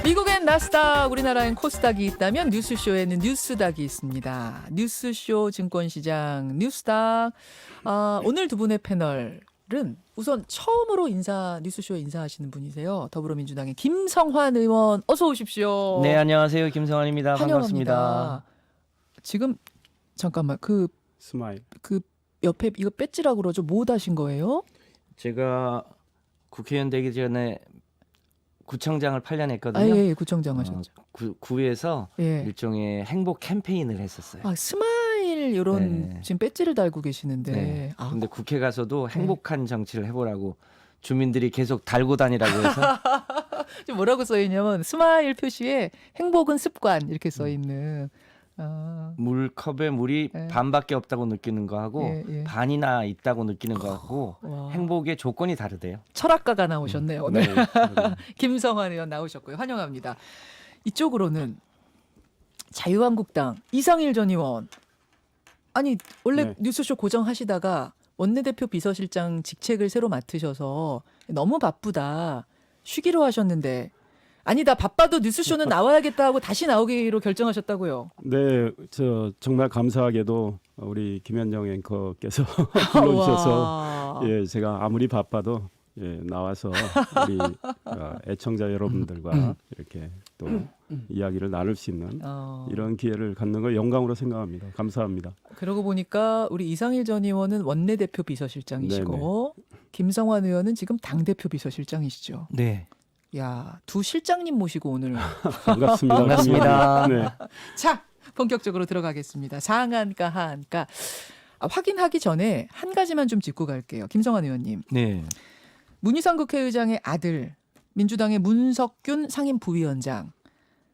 미국엔 나스닥, 우리나라엔 코스닥이 있다면 뉴스쇼에는 뉴스닥이 있습니다. 뉴스쇼 증권시장 뉴스닥. 오늘 두 분의 패널은 우선 처음으로 뉴스쇼에 인사하시는 분이세요. 더불어민주당의 김성환 의원, 어서 오십시오. 네, 안녕하세요. 김성환입니다. 환영합니다. 반갑습니다. 지금 잠깐만 스마일. 그 옆에 이거 배지라고 그러죠? 뭐 하신 거예요? 제가 국회의원 되기 전에 구청장을 8년 했거든요. 예, 구청장 하셨죠. 구에서 예. 일종의 행복 캠페인을 했었어요. 스마일 이런 네. 지금 배지를 달고 계시는데. 네. 근데 국회 가서도 행복한 정치를 해보라고 주민들이 계속 달고 다니라고 해서 지금 뭐라고 써 있냐면 스마일 표시에 행복은 습관 이렇게 써 있는. 물컵에 물이 네. 반밖에 없다고 느끼는 거하고 예. 반이나 있다고 느끼는 거하고 와. 행복의 조건이 다르대요. 철학가가 나오셨네요. 오늘. 네. 김성환 의원 나오셨고요. 환영합니다. 이쪽으로는 자유한국당 이상일 전 의원. 아니 원래 네. 뉴스쇼 고정하시다가 원내대표 비서실장 직책을 새로 맡으셔서 너무 바쁘다 쉬기로 하셨는데 아니다 바빠도 뉴스쇼는 나와야겠다 하고 다시 나오기로 결정하셨다고요. 네, 저 정말 감사하게도 우리 김현정 앵커께서 불러주셔서 와. 예, 제가 아무리 바빠도 나와서 우리 애청자 여러분들과 이렇게 또 이야기를 나눌 수 있는 이런 기회를 갖는 걸 영광으로 생각합니다. 감사합니다. 그러고 보니까 우리 이상일 전 의원은 원내대표 비서실장이시고 김성환 의원은 지금 당대표 비서실장이시죠. 네. 야, 두 실장님 모시고 오늘 반갑습니다. 반갑습니다. 네. 자 본격적으로 들어가겠습니다. 상한가 하한가 확인하기 전에 한 가지만 좀 짚고 갈게요. 김성환 의원님, 네. 문희상 국회의장의 아들 민주당의 문석균 상임 부위원장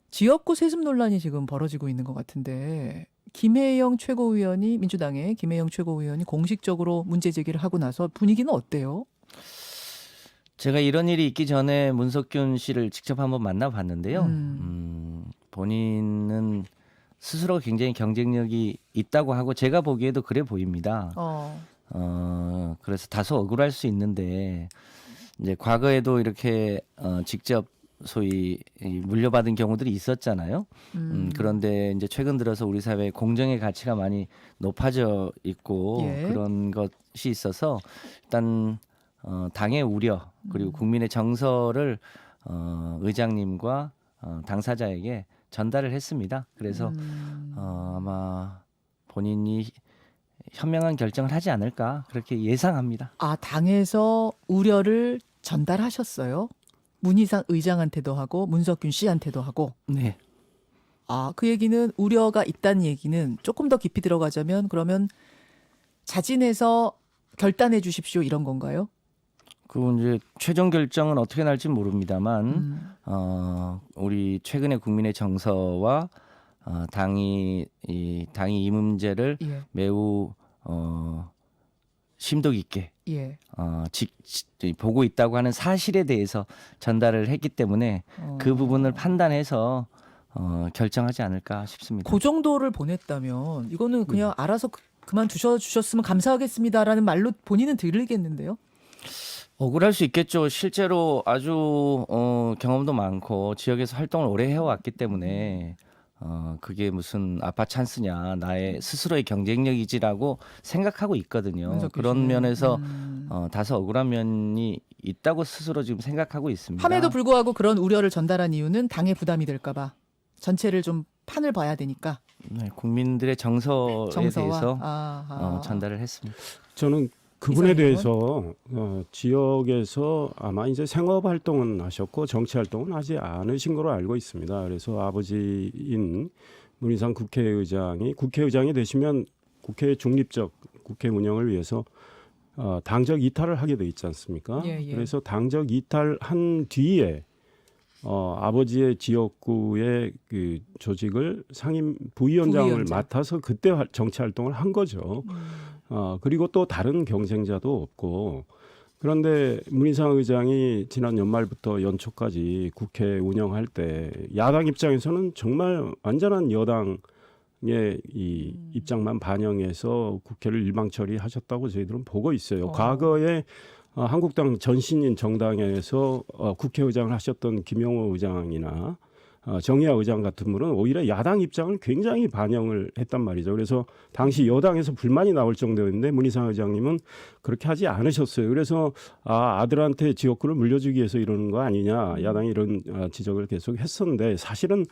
지역구 세습 논란이 지금 벌어지고 있는 것 같은데 김혜영 최고위원이 민주당의 김혜영 최고위원이 공식적으로 문제 제기를 하고 나서 분위기는 어때요? 제가 이런 일이 있기 전에 문석균 씨를 직접 한번 만나봤는데요. 본인은 스스로 굉장히 경쟁력이 있다고 하고 제가 보기에도 그래 보입니다. 그래서 다소 억울할 수 있는데 이제 과거에도 이렇게 직접 소위 물려받은 경우들이 있었잖아요. 그런데 이제 최근 들어서 우리 사회에 공정의 가치가 많이 높아져 있고 예. 그런 것이 있어서 일단 당의 우려 그리고 국민의 정서를 의장님과 당사자에게 전달을 했습니다. 그래서 아마 본인이 현명한 결정을 하지 않을까 그렇게 예상합니다. 당에서 우려를 전달하셨어요? 문희상 의장한테도 하고 문석균 씨한테도 하고. 네. 그 얘기는 우려가 있다는 얘기는 조금 더 깊이 들어가자면 그러면 자진해서 결단해 주십시오 이런 건가요? 그 이제 최종 결정은 어떻게 날지 모릅니다만 우리 최근의 국민의 정서와 당이 이 문제를 매우 심도 깊게 보고 있다고 하는 사실에 대해서 전달을 했기 때문에 그 부분을 판단해서 결정하지 않을까 싶습니다. 그 정도를 보냈다면 이거는 그냥 알아서 그만 두셔주셨으면 감사하겠습니다라는 말로 본인은 들리겠는데요? 억울할 수 있겠죠. 실제로 아주 경험도 많고 지역에서 활동을 오래 해왔기 때문에 그게 무슨 아빠 찬스냐 나의 스스로의 경쟁력이지라고 생각하고 있거든요. 그런 면에서 다소 억울한 면이 있다고 스스로 지금 생각하고 있습니다. 함에도 불구하고 그런 우려를 전달한 이유는 당의 부담이 될까 봐. 전체를 좀 판을 봐야 되니까. 네, 국민들의 정서에 대해서 전달을 했습니다. 저는 그분에 이상일 대해서 지역에서 아마 이제 생업 활동은 하셨고 정치 활동은 하지 않으신 걸로 알고 있습니다. 그래서 아버지인 문희상 국회의장이 되시면 국회의 중립적 국회 운영을 위해서 당적 이탈을 하게 돼 있지 않습니까? 그래서 당적 이탈한 뒤에 아버지의 지역구의 그 조직을 상임 부위원장을 맡아서 그때 정치 활동을 한 거죠. 그리고 또 다른 경쟁자도 없고 그런데 문희상 의장이 지난 연말부터 연초까지 국회 운영할 때 야당 입장에서는 정말 완전한 여당의 이 입장만 반영해서 국회를 일방 처리하셨다고 저희들은 보고 있어요. 과거에 한국당 전신인 정당에서 국회의장을 하셨던 김영호 의장이나 정의화 의장 같은 분은 오히려 야당 입장을 굉장히 반영을 했단 말이죠. 그래서 당시 여당에서 불만이 나올 정도였는데 문희상 의장님은 그렇게 하지 않으셨어요. 그래서 아들한테 지역구를 물려주기 위해서 이러는 거 아니냐, 야당이 이런 지적을 계속 했었는데, 사실은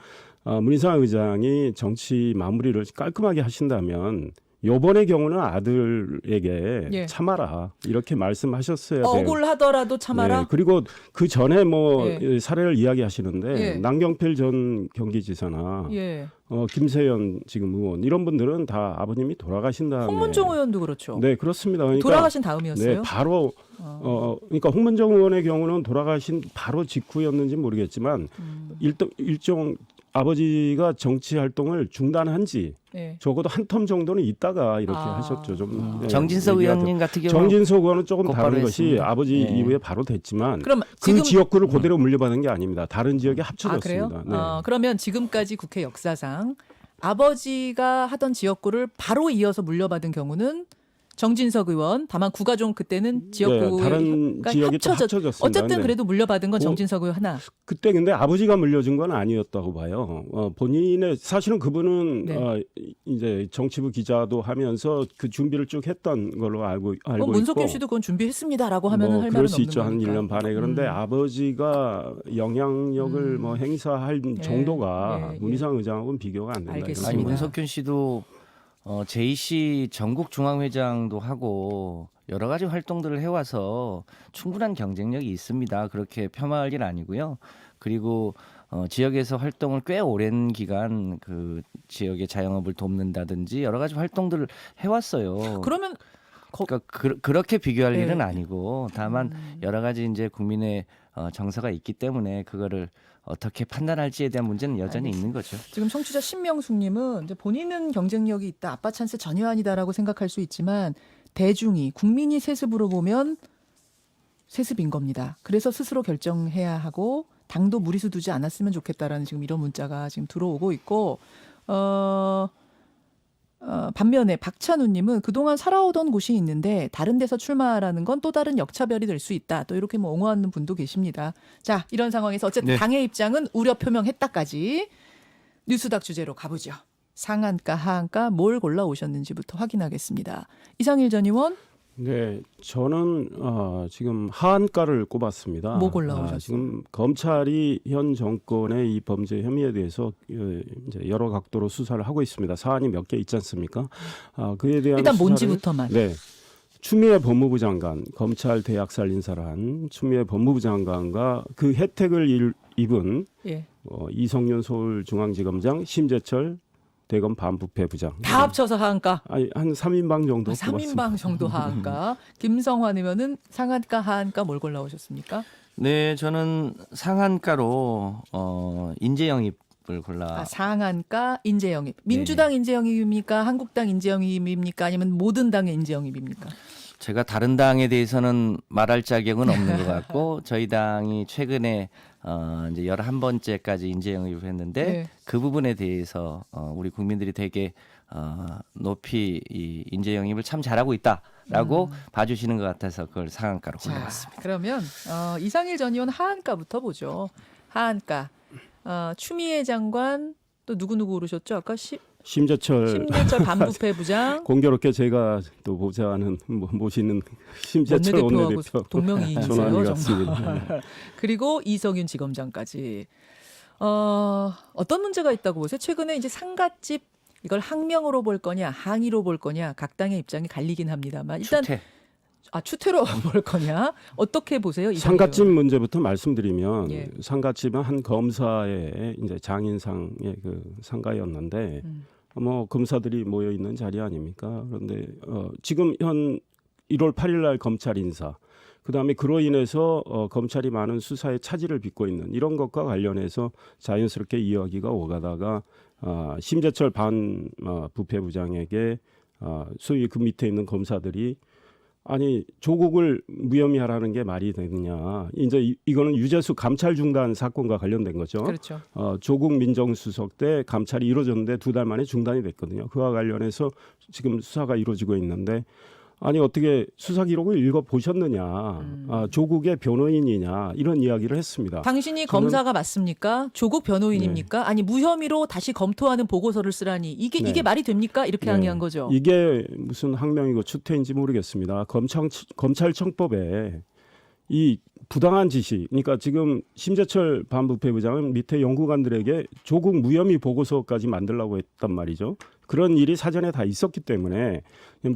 문희상 의장이 정치 마무리를 깔끔하게 하신다면 요번의 경우는 아들에게 예. 참아라 이렇게 말씀하셨어야 돼요. 억울하더라도 참아라. 네, 그리고 그 전에 뭐 예. 사례를 이야기하시는데 예. 남경필 전 경기지사나 예. 김세연 지금 의원 이런 분들은 다 아버님이 돌아가신 다음에 홍문종 의원도 그렇죠. 네 그렇습니다. 그러니까 돌아가신 다음이었어요. 네, 바로 그러니까 홍문종 의원의 경우는 돌아가신 바로 직후였는지 모르겠지만 일종 아버지가 정치 활동을 중단한 지 예. 적어도 한 텀 정도는 있다가 이렇게 하셨죠. 좀 네, 정진석 얘기가 의원님 같은 경우 정진석 의원은 조금 곧바로 다른 것이 했습니다. 아버지 네. 이후에 바로 됐지만 그럼 그 지금 지역구를 그대로 물려받은 게 아닙니다. 다른 지역에 그래요? 합쳐졌습니다. 네. 그러면 지금까지 국회 역사상 아버지가 하던 지역구를 바로 이어서 물려받은 경우는 정진석 의원, 다만 구가 좀 그때는 지역구가 다른 지역이 또 합쳐졌습니다. 어쨌든 네. 그래도 물려받은 건 정진석 의원 하나. 그때 근데 아버지가 물려준 건 아니었다고 봐요. 본인의 사실은 그분은 네. 이제 정치부 기자도 하면서 그 준비를 쭉 했던 걸로 알고 문석균 있고. 씨도 그건 준비했습니다라고 하면은 할 그럴 말은 수 없는 있죠. 한 거니까. 1년 반에. 그런데 아버지가 영향력을 뭐 행사할 정도가 예. 문희상 의장하고는 비교가 안 된다. 이런 알겠습니다. 아니 생각이 문석균 씨도 JC 전국 중앙회장도 하고 여러 가지 활동들을 해와서 충분한 경쟁력이 있습니다. 그렇게 폄하할 일 아니고요. 그리고 지역에서 활동을 꽤 오랜 기간 그 지역의 자영업을 돕는다든지 여러 가지 활동들을 해왔어요. 그러면 그러니까 그렇게 비교할 네. 일은 아니고 다만 여러 가지 이제 국민의 정서가 있기 때문에 그거를 어떻게 판단할지에 대한 문제는 여전히 있는 거죠. 지금 청취자 신명숙님은 이제 본인은 경쟁력이 있다, 아빠 찬스 전혀 아니다라고 생각할 수 있지만 대중이 국민이 세습으로 보면 세습인 겁니다. 그래서 스스로 결정해야 하고 당도 무리수 두지 않았으면 좋겠다라는 지금 이런 문자가 지금 들어오고 있고 반면에 박찬우님은 그동안 살아오던 곳이 있는데 다른 데서 출마하라는 건 또 다른 역차별이 될 수 있다. 또 이렇게 뭐 옹호하는 분도 계십니다. 자, 이런 상황에서 어쨌든 네. 당의 입장은 우려 표명했다까지 뉴스닥 주제로 가보죠. 상한가, 하한가 뭘 골라 오셨는지부터 확인하겠습니다. 이상일 전 의원. 네, 저는 지금 하한가를 꼽았습니다. 뭐 골라오셨어요? 지금 검찰이 현 정권의 이 범죄 혐의에 대해서 이제 여러 각도로 수사를 하고 있습니다. 사안이 몇 개 있지 않습니까? 그에 대한 일단 수사를, 뭔지부터만. 네, 추미애 법무부 장관, 검찰 대학 살인사를 한 추미애 법무부 장관과 그 혜택을 입은 예. 이성윤 서울중앙지검장, 심재철 대검 반부패 부장. 다 합쳐서 하한가. 아니, 한 3인방 정도 3인방 정도 하한가. 김성환 의원은 상한가, 하한가 뭘 골라 오셨습니까? 네, 저는 상한가로 인재 영입을 골라. 상한가 인재 영입. 민주당 인재 영입입니까? 한국당 인재 영입입니까? 아니면 모든 당의 인재 영입입니까? 제가 다른 당에 대해서는 말할 자격은 없는 것 같고 저희 당이 최근에 이제 11번째까지 인재 영입을 했는데 네. 그 부분에 대해서 우리 국민들이 되게 높이 이 인재 영입을 참 잘하고 있다라고 봐주시는 것 같아서 그걸 상한가로 골라봤습니다. 그러면 이상일 전 의원 하한가부터 보죠. 하한가. 추미애 장관 또 누구 오르셨죠? 아까 심재철 반부패 부장. 공교롭게 제가 또 보좌하는 모시는 심재철 원내대표하고 원내대표 동명이인이세요, 전환이 정말. 같습니다. 그리고 이성윤 지검장까지. 어떤 문제가 있다고 보세요? 최근에 이제 상갓집 이걸 항명으로 볼 거냐, 항의로 볼 거냐, 각 당의 입장이 갈리긴 합니다만 일단 추태. 추태로 볼 거냐, 어떻게 보세요? 상갓집 문제부터 말씀드리면 예. 상갓집은 한 검사의 이제 장인상의 그 상가였는데 뭐 검사들이 모여 있는 자리 아닙니까? 그런데 지금 현 1월 8일 날 검찰 인사, 그다음에 그로 인해서 검찰이 많은 수사에 차질을 빚고 있는 이런 것과 관련해서 자연스럽게 이야기가 오가다가 심재철 반 부패부장에게 소위 그 밑에 있는 검사들이 아니 조국을 무혐의하라는 게 말이 되느냐. 이제 이거는 유재수 감찰 중단 사건과 관련된 거죠. 그렇죠. 조국 민정수석 때 감찰이 이루어졌는데 2달 만에 중단이 됐거든요. 그와 관련해서 지금 수사가 이루어지고 있는데 아니 어떻게 수사 기록을 읽어 보셨느냐, 조국의 변호인이냐 이런 이야기를 했습니다. 당신이 검사가 맞습니까? 조국 변호인입니까? 아니 무혐의로 다시 검토하는 보고서를 쓰라니 이게 말이 됩니까? 이렇게 항의한 거죠. 이게 무슨 항명이고 추태인지 모르겠습니다. 검찰청법에 이 부당한 지시, 그러니까 지금 심재철 반부패부장은 밑에 연구관들에게 조국 무혐의 보고서까지 만들라고 했단 말이죠. 그런 일이 사전에 다 있었기 때문에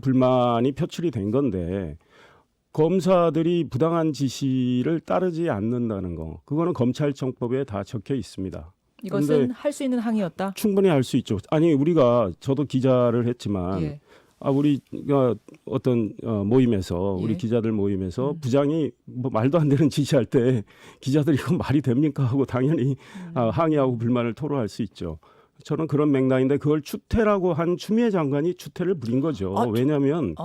불만이 표출이 된 건데 검사들이 부당한 지시를 따르지 않는다는 거, 그거는 검찰청법에 다 적혀 있습니다. 이것은 할 수 있는 항의였다? 충분히 할 수 있죠. 아니 우리가 저도 기자를 했지만 예. 우리가 어떤 모임에서 우리 기자들 모임에서 부장이 뭐 말도 안 되는 지시할 때 기자들이 이건 말이 됩니까 하고 당연히 항의하고 불만을 토로할 수 있죠. 저는 그런 맥락인데 그걸 추태라고 한 추미애 장관이 추태를 부린 거죠. 왜냐하면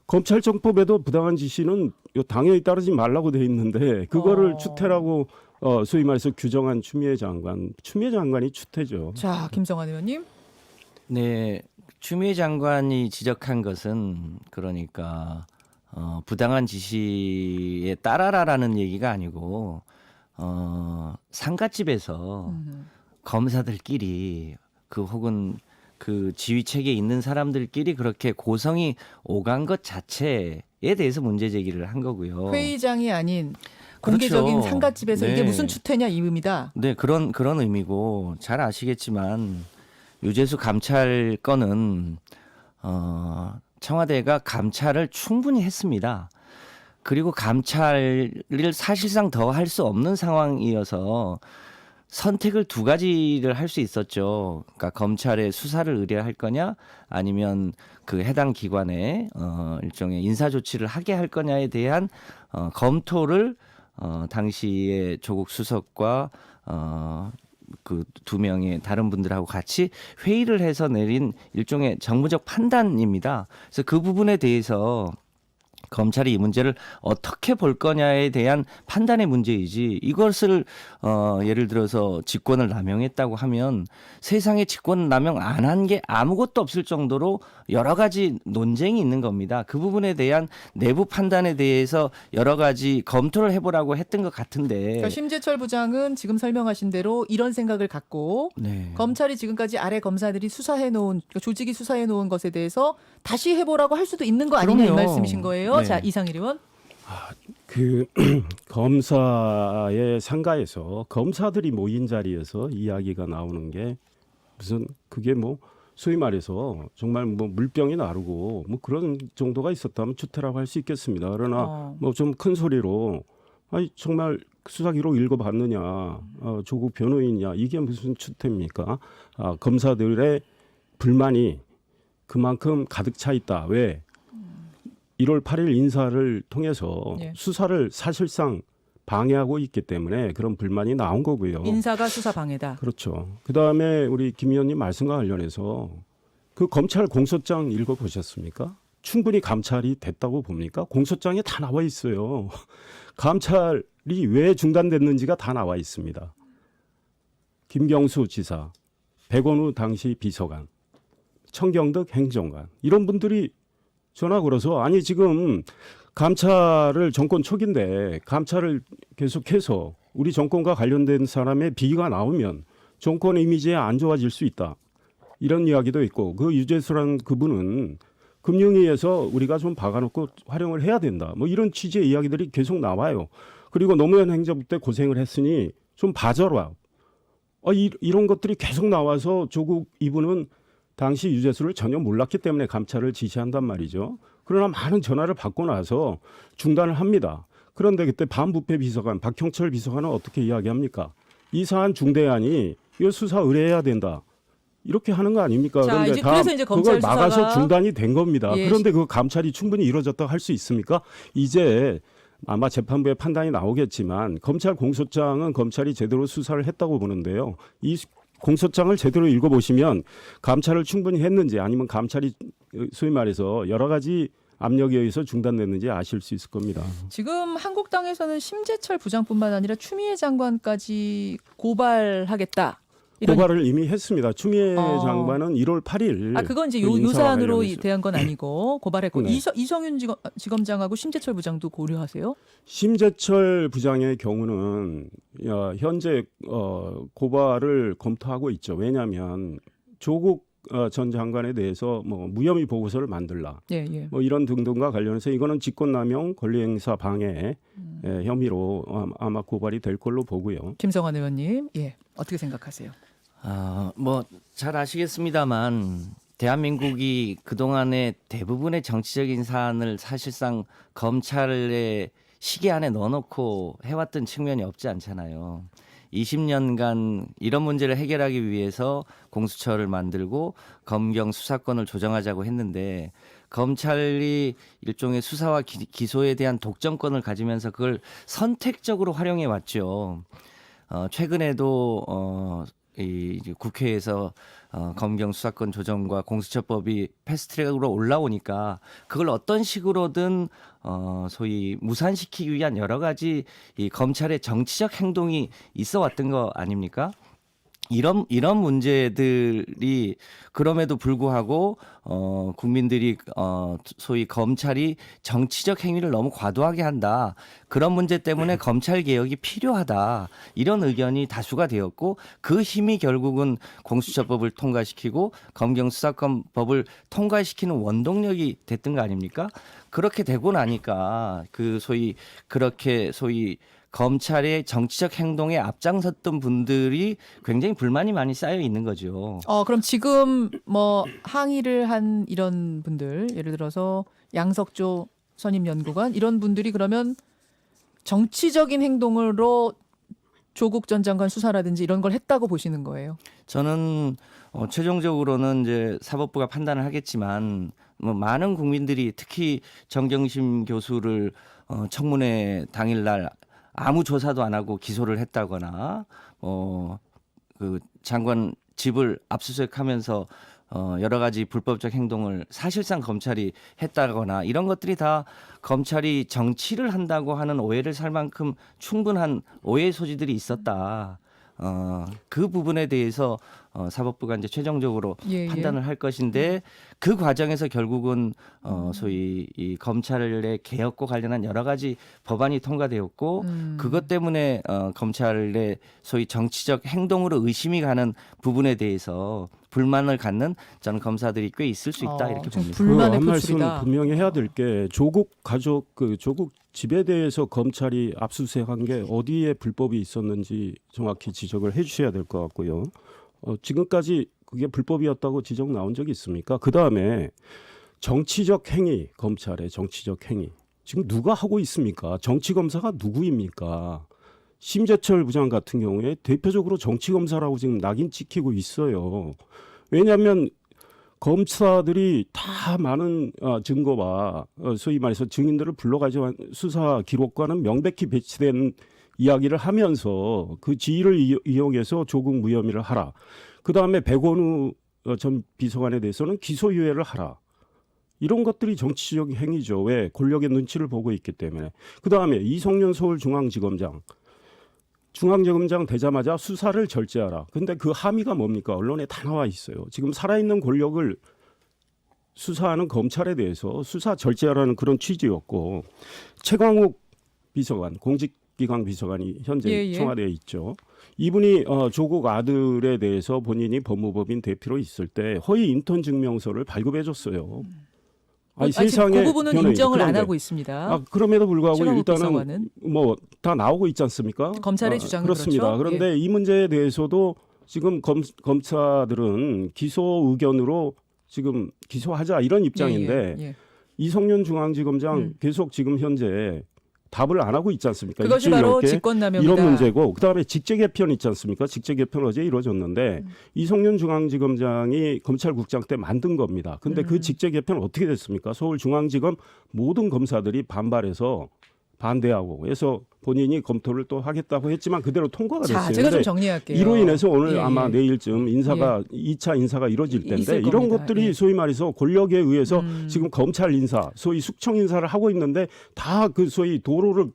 검찰청법에도 부당한 지시는 당연히 따르지 말라고 돼 있는데 그거를 추태라고 소위 말해서 규정한 추미애 장관이 추태죠. 자, 김성환 의원님. 네, 추미애 장관이 지적한 것은 그러니까 부당한 지시에 따라라라는 얘기가 아니고 상갓집에서 검사들끼리 혹은 그 지휘 체계에 있는 사람들끼리 그렇게 고성이 오간 것 자체에 대해서 문제 제기를 한 거고요. 회의장이 아닌 공개적인 그렇죠. 상갓집에서 네. 이게 무슨 추태냐 이 의미다. 네, 그런 의미고 잘 아시겠지만 유재수 감찰 건은 청와대가 감찰을 충분히 했습니다. 그리고 감찰을 사실상 더 할 수 없는 상황이어서 선택을 두 가지를 할 수 있었죠. 그러니까 검찰에 수사를 의뢰할 거냐 아니면 그 해당 기관에 일종의 인사 조치를 하게 할 거냐에 대한 검토를 당시에 조국 수석과 그 두 명의 다른 분들하고 같이 회의를 해서 내린 일종의 정무적 판단입니다. 그래서 그 부분에 대해서 검찰이 이 문제를 어떻게 볼 거냐에 대한 판단의 문제이지 이것을 예를 들어서 직권을 남용했다고 하면 세상에 직권 남용 안 한 게 아무것도 없을 정도로 여러 가지 논쟁이 있는 겁니다. 그 부분에 대한 내부 판단에 대해서 여러 가지 검토를 해보라고 했던 것 같은데 그러니까 심재철 부장은 지금 설명하신 대로 이런 생각을 갖고 네. 검찰이 지금까지 아래 검사들이 수사해놓은 그러니까 조직이 수사해놓은 것에 대해서 다시 해보라고 할 수도 있는 거 아니냐 이 그럼요. 말씀이신 거예요. 네. 자, 이상일 의원. 그 검사의 상가에서 검사들이 모인 자리에서 이야기가 나오는 게 무슨 그게 뭐 소위 말해서 정말 뭐 물병이 나르고 뭐 그런 정도가 있었다면 추태라고 할 수 있겠습니다. 그러나 뭐 좀 큰 소리로 아니 정말 수사 기록 읽어봤느냐, 조국 변호인이냐 이게 무슨 추태입니까? 검사들의 불만이 그만큼 가득 차 있다. 왜? 1월 8일 인사를 통해서 수사를 사실상 방해하고 있기 때문에 그런 불만이 나온 거고요. 인사가 수사 방해다. 그렇죠. 그다음에 우리 김 의원님 말씀과 관련해서 그 검찰 공소장 읽어보셨습니까? 충분히 감찰이 됐다고 봅니까? 공소장에 다 나와 있어요. 감찰이 왜 중단됐는지가 다 나와 있습니다. 김경수 지사, 백원우 당시 비서관, 청경덕 행정관 이런 분들이 전화 걸어서 아니 지금 감찰을 정권 초기인데 감찰을 계속해서 우리 정권과 관련된 사람의 비위가 나오면 정권 이미지에 안 좋아질 수 있다. 이런 이야기도 있고 그 유재수라는 그분은 금융위에서 우리가 좀 박아놓고 활용을 해야 된다. 뭐 이런 취지의 이야기들이 계속 나와요. 그리고 노무현 행정부 때 고생을 했으니 좀 봐줘라. 이런 것들이 계속 나와서 조국 이분은 당시 유재수를 전혀 몰랐기 때문에 감찰을 지시한단 말이죠. 그러나 많은 전화를 받고 나서 중단을 합니다. 그런데 그때 반부패 비서관 박형철 비서관은 어떻게 이야기합니까? 이 사안 중대안이 이거 수사 의뢰해야 된다. 이렇게 하는 거 아닙니까? 자, 그런데 그래서 이제 검찰 그걸 막아서 수사가 중단이 된 겁니다. 예. 그런데 그 감찰이 충분히 이루어졌다고 할 수 있습니까? 이제 아마 재판부의 판단이 나오겠지만 검찰 공소장은 검찰이 제대로 수사를 했다고 보는데요. 이 공소장을 제대로 읽어보시면 감찰을 충분히 했는지 아니면 감찰이 소위 말해서 여러 가지 압력에 의해서 중단됐는지 아실 수 있을 겁니다. 지금 한국당에서는 심재철 부장뿐만 아니라 추미애 장관까지 고발하겠다. 고발을 이미 했습니다. 추미애 장관은 1월 8일. 그건 이제 그 요사안으로 인사와 대한 건 아니고 고발했고 네. 이성윤 지검장하고 심재철 부장도 고려하세요? 심재철 부장의 경우는 현재 고발을 검토하고 있죠. 왜냐하면 조국 전 장관에 대해서 뭐 무혐의 보고서를 만들라, 예. 뭐 이런 등등과 관련해서 이거는 직권남용, 권리행사 방해 혐의로 아마 고발이 될 걸로 보고요. 김성환 의원님, 예, 어떻게 생각하세요? 뭐 잘 아시겠습니다만 대한민국이 그동안의 대부분의 정치적인 사안을 사실상 검찰의 시계 안에 넣어놓고 해왔던 측면이 없지 않잖아요. 20년간 이런 문제를 해결하기 위해서 공수처를 만들고 검경 수사권을 조정하자고 했는데 검찰이 일종의 수사와 기소에 대한 독점권을 가지면서 그걸 선택적으로 활용해 왔죠. 최근에도 이 국회에서 검경 수사권 조정과 공수처법이 패스트트랙으로 올라오니까 그걸 어떤 식으로든 소위 무산시키기 위한 여러 가지 이 검찰의 정치적 행동이 있어 왔던 거 아닙니까? 이런 문제들이 그럼에도 불구하고 국민들이 소위 검찰이 정치적 행위를 너무 과도하게 한다. 그런 문제 때문에 검찰 개혁이 필요하다. 이런 의견이 다수가 되었고 그 힘이 결국은 공수처법을 통과시키고 검경 수사권법을 통과시키는 원동력이 됐던 거 아닙니까? 그렇게 되고 나니까 그 소위 검찰의 정치적 행동에 앞장섰던 분들이 굉장히 불만이 많이 쌓여 있는 거죠. 그럼 지금 뭐 항의를 한 이런 분들, 예를 들어서 양석조 선임연구관 이런 분들이 그러면 정치적인 행동으로 조국 전 장관 수사라든지 이런 걸 했다고 보시는 거예요? 저는 최종적으로는 이제 사법부가 판단을 하겠지만 뭐 많은 국민들이 특히 정경심 교수를 청문회 당일날 아무 조사도 안 하고 기소를 했다거나 그 장관 집을 압수수색하면서 여러 가지 불법적 행동을 사실상 검찰이 했다거나 이런 것들이 다 검찰이 정치를 한다고 하는 오해를 살 만큼 충분한 오해의 소지들이 있었다. 그 부분에 대해서 사법부가 이제 최종적으로 판단을 할 것인데 그 과정에서 결국은 소위 이 검찰의 개혁과 관련한 여러 가지 법안이 통과되었고 그것 때문에 검찰의 소위 정치적 행동으로 의심이 가는 부분에 대해서 불만을 갖는 저는 검사들이 꽤 있을 수 있다 이렇게 봅니다. 불만의 한 말씀 표출이다. 분명히 해야 될 게 조국 가족 조국 집에 대해서 검찰이 압수수색한 게 어디에 불법이 있었는지 정확히 지적을 해주셔야 될 것 같고요. 지금까지 그게 불법이었다고 지적 나온 적이 있습니까? 그 다음에 정치적 행위, 검찰의 정치적 행위 지금 누가 하고 있습니까? 정치 검사가 누구입니까? 심재철 부장 같은 경우에 대표적으로 정치 검사라고 지금 낙인 찍히고 있어요. 왜냐하면 검사들이 다 많은 증거와 소위 말해서 증인들을 불러가지고 수사 기록과는 명백히 배치된 이야기를 하면서 그 지위를 이용해서 조국 무혐의를 하라. 그다음에 백원우 전 비서관에 대해서는 기소유예를 하라. 이런 것들이 정치적 행위죠. 왜? 권력의 눈치를 보고 있기 때문에. 그다음에 이성윤 서울중앙지검장. 중앙지검장 되자마자 수사를 절제하라. 근데 그 함의가 뭡니까? 언론에 다 나와 있어요. 지금 살아있는 권력을 수사하는 검찰에 대해서 수사 절제하라는 그런 취지였고 최광욱 비서관, 공직기강 비서관이 현재 청와대에 있죠. 이분이 조국 아들에 대해서 본인이 법무법인 대표로 있을 때 허위 인턴 증명서를 발급해줬어요. 아니, 세상에 그 부분은 인정을 안 하고 있습니다. 그럼에도 불구하고 일단은 비서관은. 뭐 다 나오고 있지 않습니까? 검찰의 주장은 그렇습니다. 그렇죠. 그런데 이 문제에 대해서도 지금 검사들은 기소 의견으로 지금 기소하자 이런 입장인데 이성윤 중앙지검장 계속 지금 현재 답을 안 하고 있지 않습니까? 그것이 바로 직권남용이다. 이런 문제고 그다음에 직제 개편 있지 않습니까? 직제 개편 어제 이루어졌는데 이성윤 중앙지검장이 검찰국장 때 만든 겁니다. 근데 그 직제 개편 어떻게 됐습니까? 서울중앙지검 모든 검사들이 반발해서 반대하고 해서 본인이 검토를 또 하겠다고 했지만 그대로 통과가 자, 됐어요. 제가 좀 근데 정리할게요. 이로 인해서 오늘 예, 아마 예. 내일쯤 인사가 2차 인사가 이루어질 텐데 있을 이런 겁니다. 것들이 예. 소위 말해서 권력에 의해서 지금 검찰 인사, 소위 숙청 인사를 하고 있는데 다 그 소위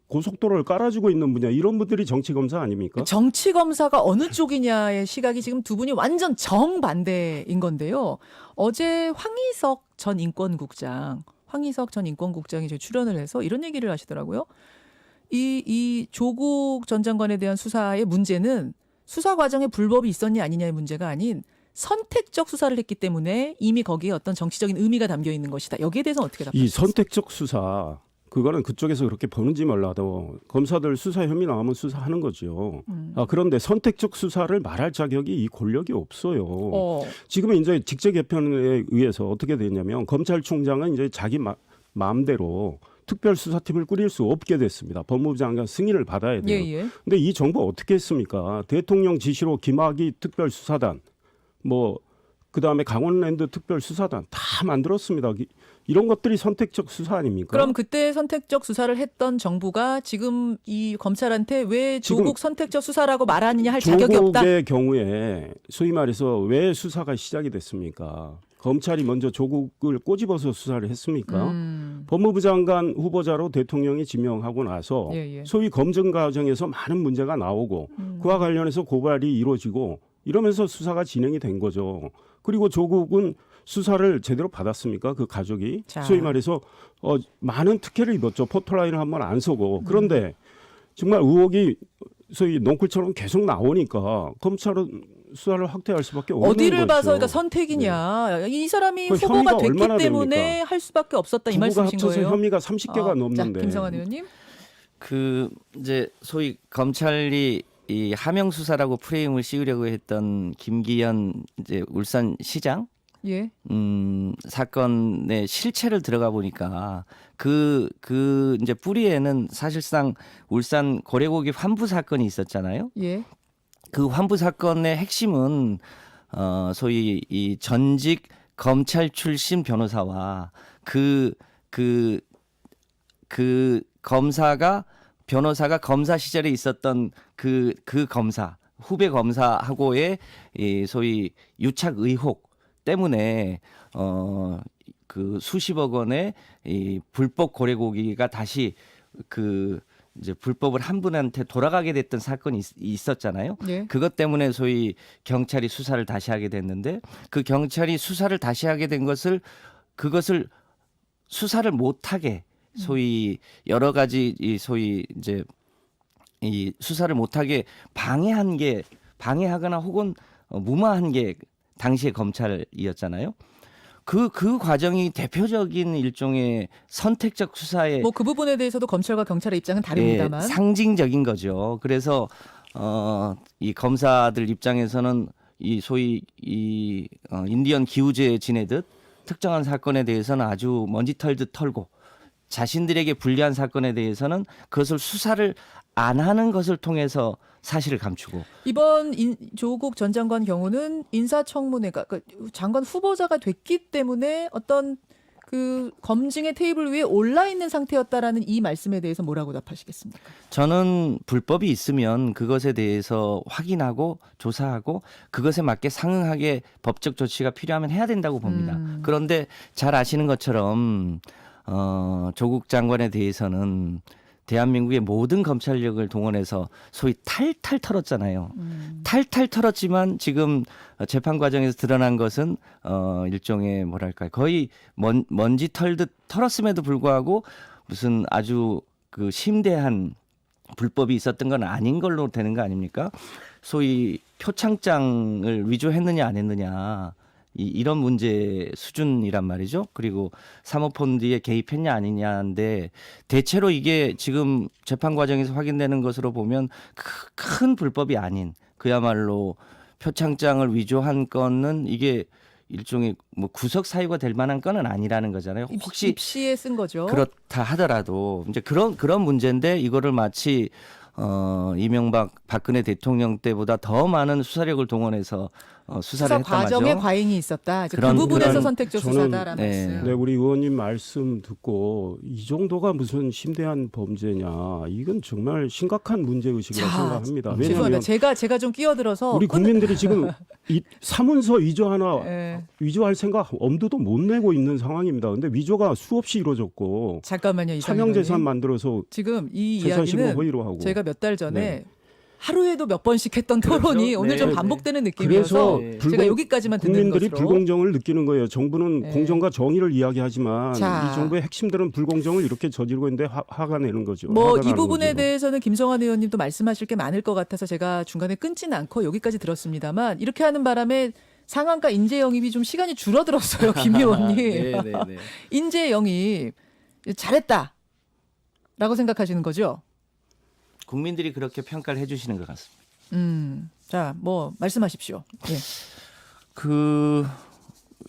고속도로를 깔아주고 있는 분야 이런 분들이 정치 검사 아닙니까? 정치 검사가 어느 쪽이냐의 시각이 지금 두 분이 완전 정반대인 건데요. 어제 황희석 전 인권국장이 저희 출연을 해서 이런 얘기를 하시더라고요. 이 조국 전 장관에 대한 수사의 문제는 수사 과정에 불법이 있었냐 아니냐의 문제가 아닌 선택적 수사를 했기 때문에 이미 거기에 어떤 정치적인 의미가 담겨 있는 것이다. 여기에 대해서는 어떻게 답하세요? 이 선택적 수사 그거는 그쪽에서 그렇게 보는지 몰라도 검사들 수사 혐의 나오면 수사하는 거죠. 그런데 선택적 수사를 말할 자격이 이 권력이 없어요. 지금은 이제 직제 개편에 의해서 어떻게 되냐면 검찰총장은 이제 자기 마음대로 특별수사팀을 꾸릴 수 없게 됐습니다. 법무부 장관 승인을 받아야 돼요. 예. 근데 이 정부 어떻게 했습니까? 대통령 지시로 김학의 특별수사단, 그다음에 강원랜드 특별수사단 다 만들었습니다. 이런 것들이 선택적 수사 아닙니까? 그럼 그때 선택적 수사를 했던 정부가 지금 이 검찰한테 왜 조국 선택적 수사라고 말하느냐 할 자격이 없다? 조국의 경우에 소위 말해서 왜 수사가 시작이 됐습니까? 검찰이 먼저 조국을 꼬집어서 수사를 했습니까? 법무부 장관 후보자로 대통령이 지명하고 나서 소위 검증 과정에서 많은 문제가 나오고 그와 관련해서 고발이 이루어지고 이러면서 수사가 진행이 된 거죠. 그리고 조국은 수사를 제대로 받았습니까? 그 가족이. 자. 소위 말해서 많은 특혜를 입었죠. 포토라인을 한번 안 서고. 그런데 정말 의혹이 소위 넝쿨처럼 계속 나오니까 검찰은 수사를 확대할 수밖에 없는 어디를 거죠. 봐서 그러니까 선택이냐. 이 사람이 그 후보가 혐의가 됐기 얼마나 때문에 됩니까? 할 수밖에 없었다 이 부부가 말씀이신 합쳐서 거예요. 혐의가 30개가 넘는데. 자, 김성환 의원님. 이제 소위 검찰이 이 하명 수사라고 프레임을 씌우려고 했던 김기현 이제 울산 시장 예. 사건의 실체를 들어가 보니까 그 이제 뿌리에는 사실상 울산 고래고기 환부 사건이 있었잖아요. 예. 그 환부 사건의 핵심은 소위 이 전직 검찰 출신 변호사와 그 변호사가 검사 시절에 있었던 그 검사 후배 검사하고의 이 소위 유착 의혹 때문에 그 수십억 원의 이 불법 고래고기가 다시 이제 불법을 한 분한테 돌아가게 됐던 사건이 있었잖아요. 예. 그것 때문에 소위 경찰이 수사를 다시 하게 됐는데 그 경찰이 수사를 다시 하게 된 그것을 수사를 못하게 소위 여러 가지 이 소위 이제 이 수사를 못하게 방해하거나 혹은 무마한 게 당시의 검찰이었잖아요. 그 과정이 대표적인 일종의 선택적 수사의 그 부분에 대해서도 검찰과 경찰의 입장은 다릅니다만. 상징적인 거죠. 그래서 이 검사들 입장에서는 이 소위 인디언 기우제에 지내듯 특정한 사건에 대해서는 아주 먼지 털듯 털고 자신들에게 불리한 사건에 대해서는 그것을 수사를 안 하는 것을 통해서 사실을 감추고 이번 조국 전 장관 경우는 인사청문회가 장관 후보자가 됐기 때문에 어떤 그 검증의 테이블 위에 올라 있는 상태였다라는 이 말씀에 대해서 뭐라고 답하시겠습니까? 저는 불법이 있으면 그것에 대해서 확인하고 조사하고 그것에 맞게 상응하게 법적 조치가 필요하면 해야 된다고 봅니다. 그런데 잘 아시는 것처럼 조국 장관에 대해서는 대한민국의 모든 검찰력을 동원해서 소위 탈탈 털었잖아요. 탈탈 털었지만 지금 재판 과정에서 드러난 것은 일종의 뭐랄까요. 거의 먼지 털듯 털었음에도 불구하고 무슨 아주 그 심대한 불법이 있었던 건 아닌 걸로 되는 거 아닙니까? 소위 표창장을 위조했느냐 안 했느냐. 이런 문제 수준이란 말이죠. 그리고 사모펀드에 개입했냐 아니냐인데 대체로 이게 지금 재판 과정에서 확인되는 것으로 보면 큰 불법이 아닌 그야말로 표창장을 위조한 건은 이게 일종의 구속 사유가 될 만한 건은 아니라는 거잖아요. 혹시 입시에 쓴 거죠. 그렇다 하더라도 이제 그런 문제인데 이거를 마치 이명박 박근혜 대통령 때보다 더 많은 수사력을 동원해서 수사를 수사 했단 과정에 말이죠. 과잉이 있었다. 이제 그 그런- 부분에서 그런- 선택적 저는- 수사다라는 네. 말씀. 네, 우리 의원님 말씀 듣고 이 정도가 무슨 심대한 범죄냐. 이건 정말 심각한 문제의식이라고 자, 생각합니다. 죄송합니다. 왜냐하면 제가 좀 끼어들어서 우리 국민들이 지금 이 사문서 위조 하나 예. 위조할 생각 엄두도 못 내고 있는 상황입니다. 근데 위조가 수없이 이루어졌고 잠깐만요. 이상희 차명재산 의원님. 만들어서 지금 이 재산신고 이야기는 허위로 하고 제가 몇 달 전에 네. 하루에도 몇 번씩 했던 토론이 오늘 좀 네, 반복되는 느낌이어서 그래서 제가 여기까지만 듣는 국민들이 것으로. 불공정을 느끼는 거예요. 정부는 네. 공정과 정의를 이야기하지만 자. 이 정부의 핵심들은 불공정을 이렇게 저지르고 있는데 화가 내는 거죠. 뭐 화가 이 나는 부분에 거죠. 대해서는 김성환 의원님도 말씀하실 게 많을 것 같아서 제가 중간에 끊지는 않고 여기까지 들었습니다만 이렇게 하는 바람에 상한가 인재 영입이 좀 시간이 줄어들었어요. 김 의원님. 네, 네, 네. 인재 영입 잘했다라고 생각하시는 거죠? 국민들이 그렇게 평가를 해주시는 것 같습니다. 자, 뭐 말씀하십시오. 예.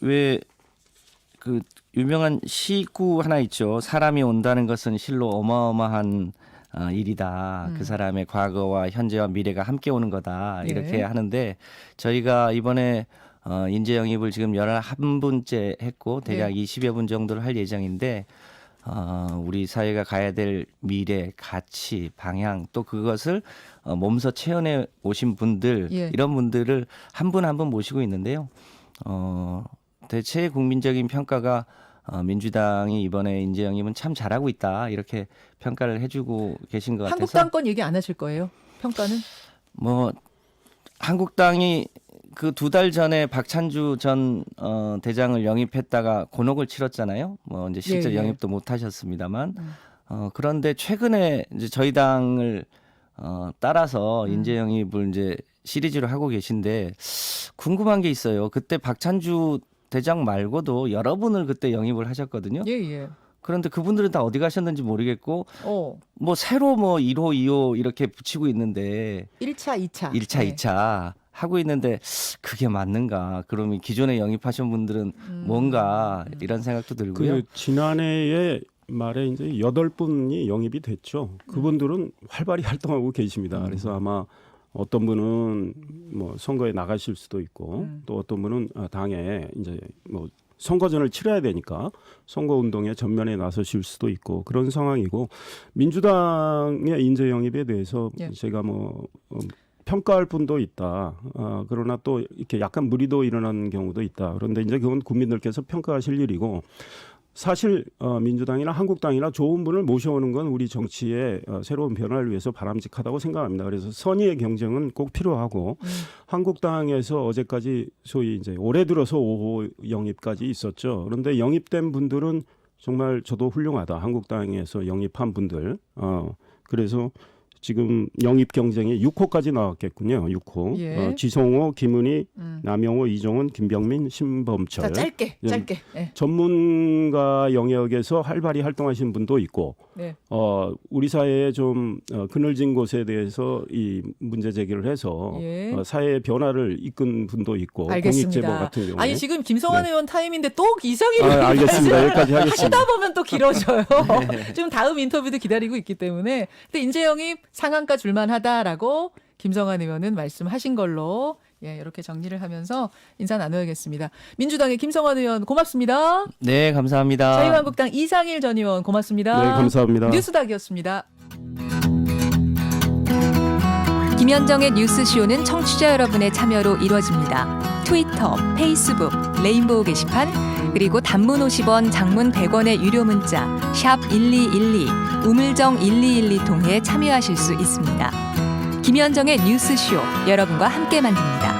왜 그 유명한 시구 하나 있죠. 사람이 온다는 것은 실로 어마어마한 일이다. 그 사람의 과거와 현재와 미래가 함께 오는 거다. 이렇게 예. 하는데 저희가 이번에 인재 영입을 지금 11분째 했고 대략 20여 분 정도를 할 예정인데 우리 사회가 가야 될 미래, 가치, 방향 또 그것을 몸소 체험해 오신 분들 예. 이런 분들을 한 분 한 분 모시고 있는데요. 대체 국민적인 평가가 민주당이 이번에 인재 영입은 참 잘하고 있다 이렇게 평가를 해주고 계신 것 같아서 한국당 건 얘기 안 하실 거예요? 평가는? 뭐 한국당이 그 2달 전에 박찬주 전 대장을 영입했다가 곤혹을 치렀잖아요. 뭐 이제 실제 예, 예. 영입도 못 하셨습니다만 그런데 최근에 이제 저희 당을 따라서 인재 영입을 이제 시리즈로 하고 계신데 궁금한 게 있어요. 그때 박찬주 대장 말고도 여러 분을 그때 영입을 하셨거든요. 예, 예. 그런데 그분들은 다 어디 가셨는지 모르겠고 어. 뭐 새로 뭐 1호, 2호 이렇게 붙이고 있는데 1차, 2차. 1차, 네. 2차 하고 있는데 그게 맞는가? 그러면 기존에 영입하신 분들은 뭔가 이런 생각도 들고요. 그 지난해에 말에 이제 8분이 영입이 됐죠. 그분들은 활발히 활동하고 계십니다. 그래서 아마 어떤 분은 뭐 선거에 나가실 수도 있고 또 어떤 분은 당에 이제 뭐 선거전을 치러야 되니까 선거 운동에 전면에 나서실 수도 있고 그런 상황이고 민주당의 인재 영입에 대해서 예. 제가 뭐 평가할 분도 있다. 그러나 또 이렇게 약간 무리도 일어나는 경우도 있다. 그런데 이제 그건 국민들께서 평가하실 일이고 사실 민주당이나 한국당이나 좋은 분을 모셔오는 건 우리 정치의 새로운 변화를 위해서 바람직하다고 생각합니다. 그래서 선의의 경쟁은 꼭 필요하고 한국당에서 어제까지 소위 이제 올해 들어서 5호 영입까지 있었죠. 그런데 영입된 분들은 정말 저도 훌륭하다. 한국당에서 영입한 분들. 그래서 지금 영입 경쟁이 6호까지 나왔겠군요. 6호. 예. 지성호, 김은희, 남영호, 이종훈, 김병민, 신범철. 자, 짧게. 예. 전문가 영역에서 활발히 활동하신 분도 있고 네. 우리 사회의 좀 그늘진 곳에 대해서 이 문제 제기를 해서 예. 사회의 변화를 이끈 분도 있고 알겠습니다. 공익제보 같은 경우에 아니 지금 김성환 의원 타임인데 또 이상희 알겠습니다. 여기까지 하겠습니다. 하시다 보면 또 길어져요. 지금 다음 인터뷰도 기다리고 있기 때문에. 근데 인재 영입 상한가 줄만하다라고 김성환 의원은 말씀하신 걸로 이렇게 정리를 하면서 인사 나눠야겠습니다. 민주당의 김성환 의원 고맙습니다. 네, 감사합니다. 자유한국당 이상일 전 의원 고맙습니다. 네, 감사합니다. 뉴스닥이었습니다. 김현정의 뉴스쇼는 청취자 여러분의 참여로 이루어집니다. 트위터, 페이스북, 레인보우 게시판, 그리고 단문 50원, 장문 100원의 유료 문자 샵 1212, 우물정 1212 통해 참여하실 수 있습니다. 김현정의 뉴스쇼, 여러분과 함께 만듭니다.